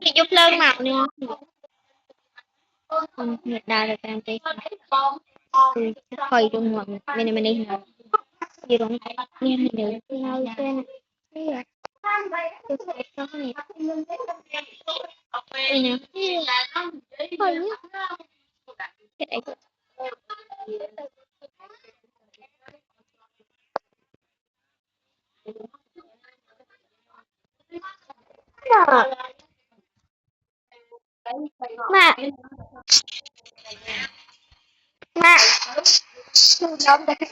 Chị giúp lên mạo nè. Nhiệt đào là trang trí khỏi dùng mặn mình đi nào gì rồi nghe mình được lâu trên tôi sẽ có này đây nè khỏi nhá cái đấy mà mà tôi đóng được cái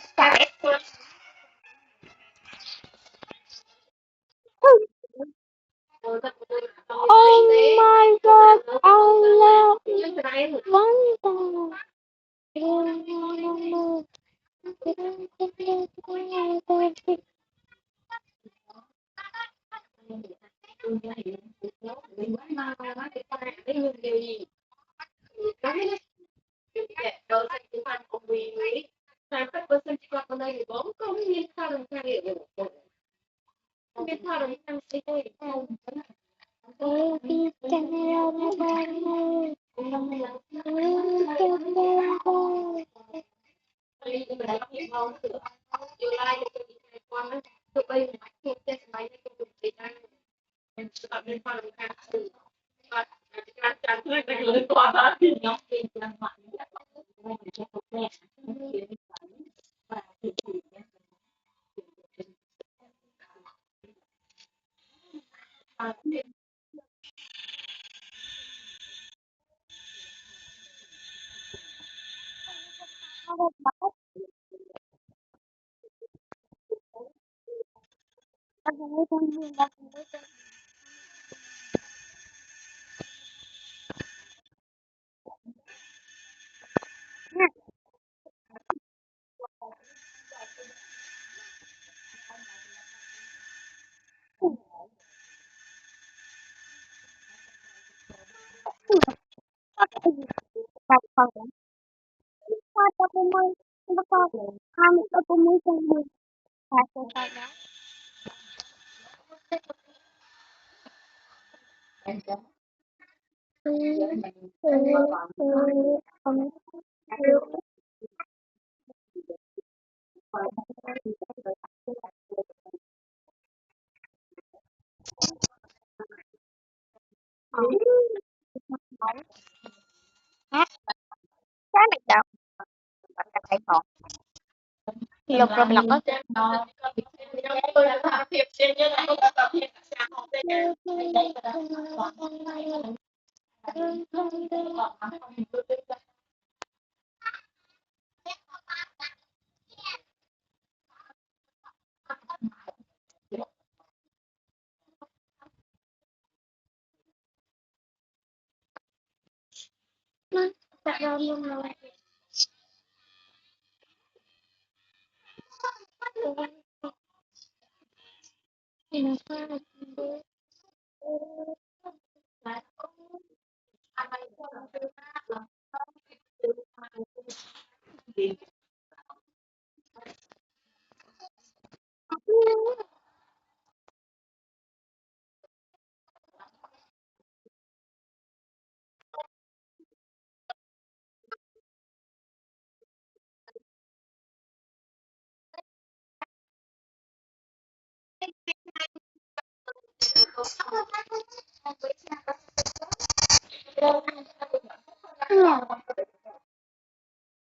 oh my god I love London cái này đâu cái còn lục rồi lọc á tại đâu luôn rồi thì nó sao